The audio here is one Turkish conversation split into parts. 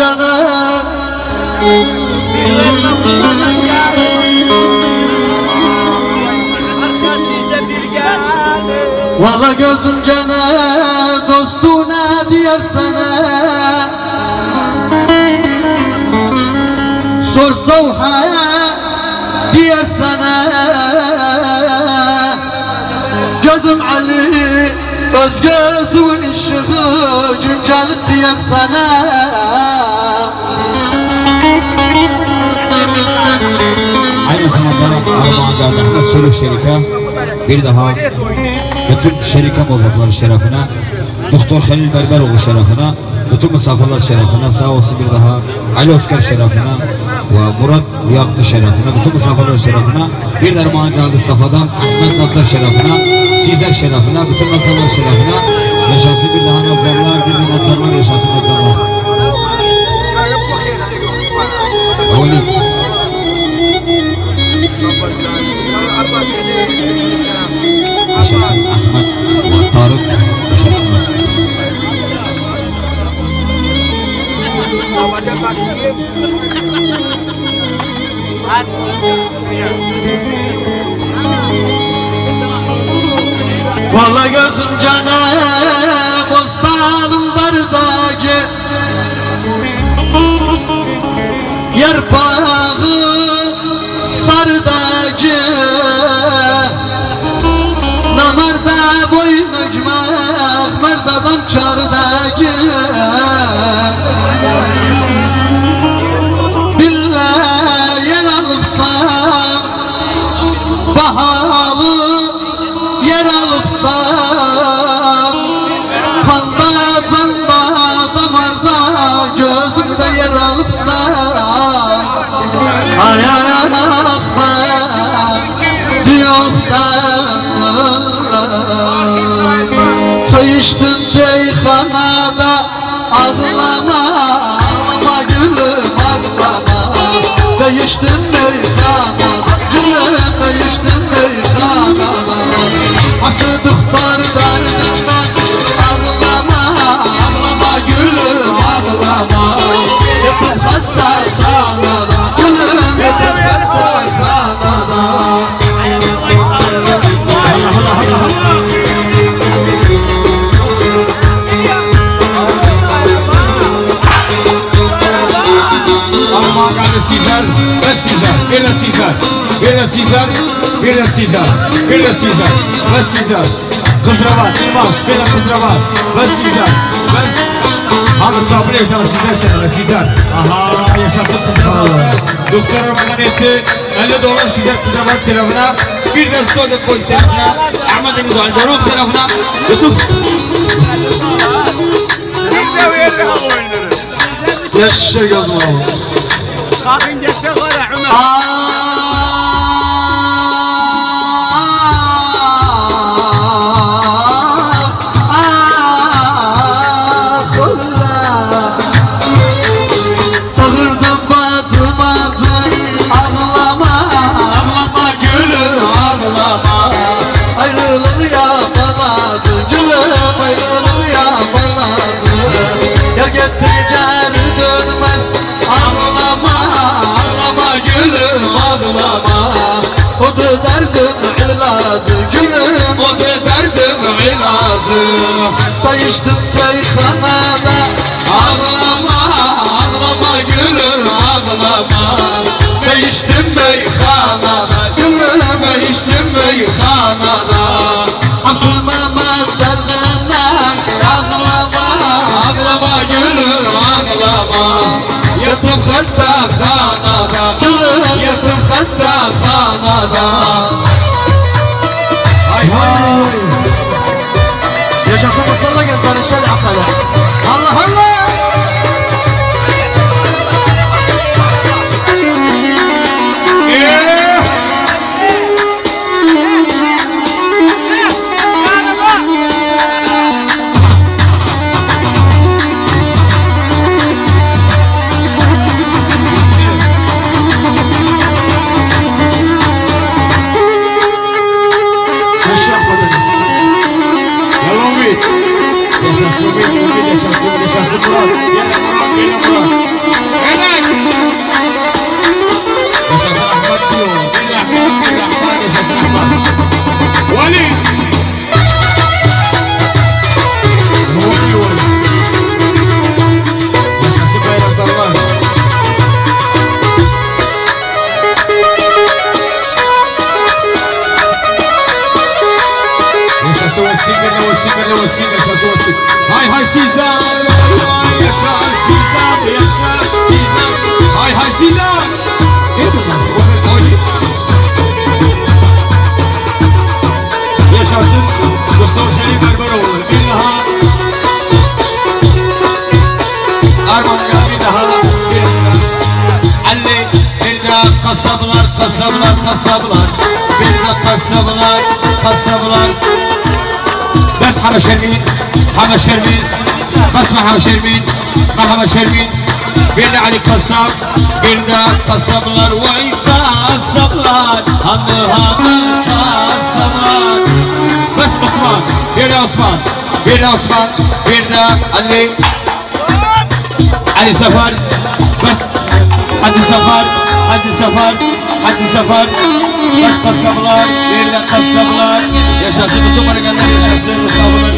canım. Valla gözüm canım dostuna diyer sana. Sorsa ha diyer sana. Gözüm Ali öz gözün ışığı cüncelik diyer sana. Aynı zamanda Armağan'da Ahmet Şerif Şerika bir daha bütün şerika muzafları şerefine, Doktor Halil Berberoğlu şerefine, bütün misafirler şerefine, sağ olsun bir daha Ali Oscar şerefine ve Murat Yaktı şerefine, bütün misafirler şerefine, bir de Armağan'da Safa'dan Ahmet Nazar şerefine, sizler şerefine, bütün nazarlar şerefine, yaşasın bir daha nazarlar, bir de nazarlar, yaşasın nazarlar. Yaşasın Ahmet ve Tarık, yaşasınlar. Vallahi gözüm canım bostanım dardaki yarpağı sardaki namarda boyun ökmek merdadan çardaki billahi yer alıpsam pahalı yer alıpsam kanda canda damarda gözümde yer alıpsam ayakma diyorsan çay içtim çayxanada ağlama ağlama gülüm ağlama değiştim meyhanada gülüm değiştim meyhanada açıdıklar dardından ağlama ağlama gülüm ağlama yetim hastaxanada gülüm yetim hastaxanada. Armağan'da sizler ve sizler, bir de sizler, bir de sizler, bir de sizler, bir de sizler ve sizler. Kızravat, bas, bir de kızravat ve sizler, ve Hamit Sabri yaşanan sizler şerefine, sizler. Aha, yaşasın kızravat. Doktor Armağan etti, 50 dolar sizler kızravat şerefine, bir de Stodet Boy şerefine, Ahmet Deniz Alcarok şerefine, YouTube. Yaşa gözüm. Bakın geçecek var ya Ömer. Tağırdım batım batım ağlama ağlama gülüm ağlama ayrılık yapamadı gülüm ayrılık yapamadı ya gitti geri dönmez ağlama ağlama gülüm ağlama o da derdim ilacı gülüm o da derdim ilacı çay içtim çayxanada ağlama ağlama gülüm ağlama değiştim meyhanada gülüm değiştim meyhanada akılmamaz derdimden ağlama ağlama gülüm ağlama yatim hastaxanada gülüm yatim hastaxanada. Hay hay. Yaşasın masalla gezler şöyle akala. Allah Allah. Yaşasın Murat, yaşasın Murat, kasablar, kasablar, kasablar. Bir de kasablar, kasablar. بس حما شرمين، حما شرمين، بس ما حما شرمين، ما حما شرمين. Bir de Ali kasap, bir de kasablar, vay kasablar. Hanı hanı kasablar. Bas Osman, bir de Osman, bir de Osman, bir de Ali. Ali Safar, bas Hacı Safar, Hacı Safar, Hacı Safar. Bas kasablar, bir de kasablar. Yaşasın bütün barıkanlar, yaşasın Mustafa'lar,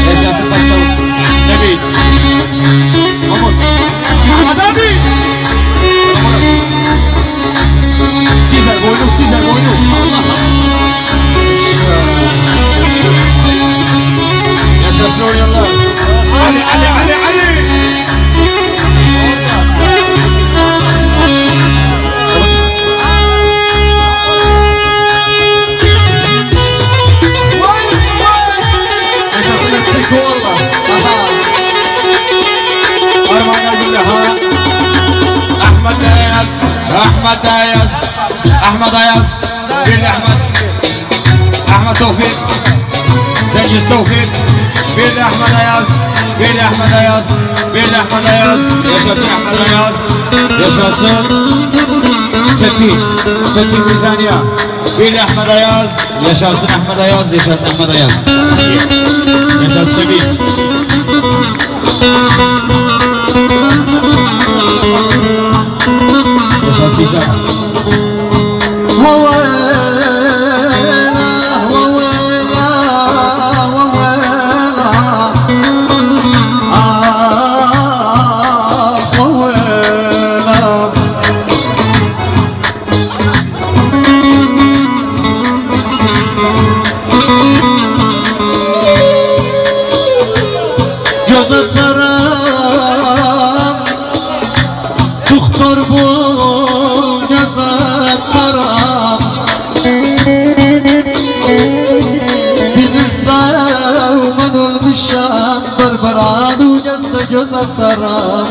yaşasın kasablar. Nebi, Mahmut, Ahmet abi. Sizler boynu, sizler boynu. Allah yaşasın oynayanlar. Ali, Ali, Ali, Ali. أحمد أياس أحمد أياس بير أحمد أحمد توفيق تنجز توفيق بير أحمد أياس بير أحمد أياس بير أحمد أياس يشاسن أحمد أياس يشاسن ستين ميزانية بير أحمد أياس يشاسن أحمد أياس يشاسن أحمد أياس يشاسن سبيل Yaşasıysa جزت سرام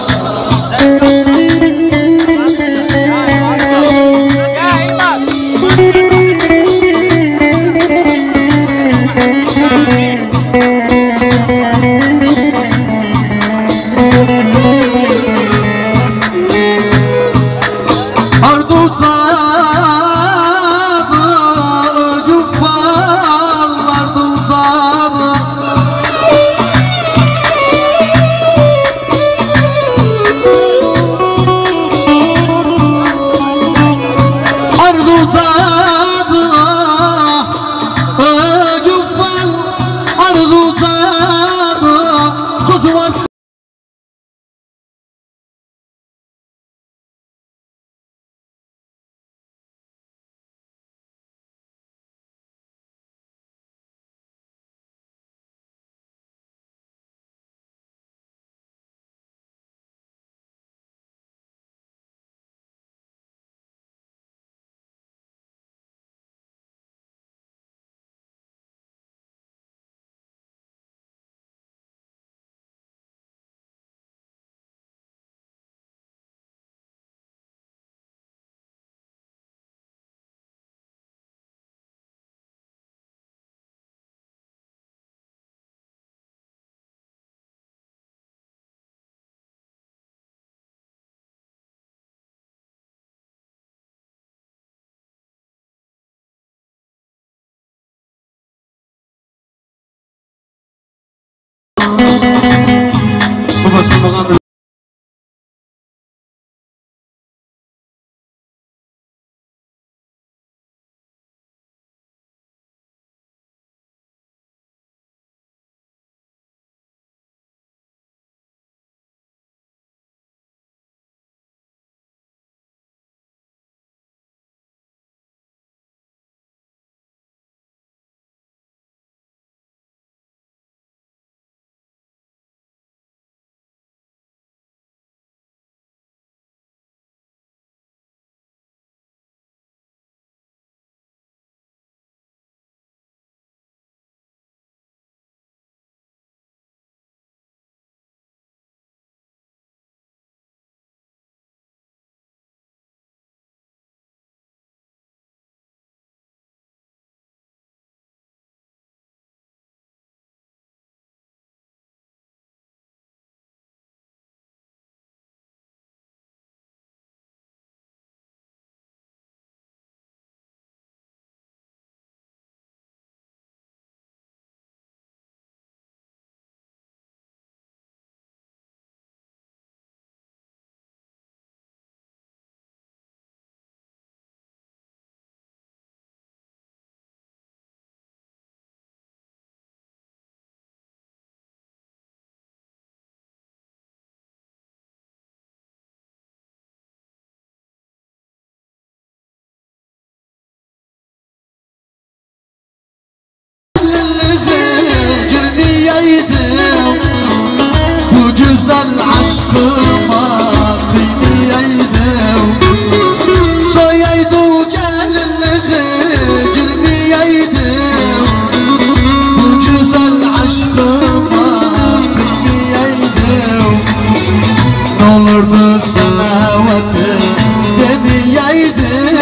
demeyeydim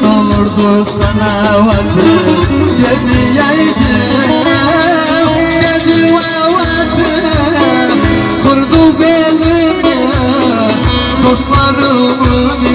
olurdu sana vazı demeyeydim Bedir vavatı kurdu belimi dostlarımın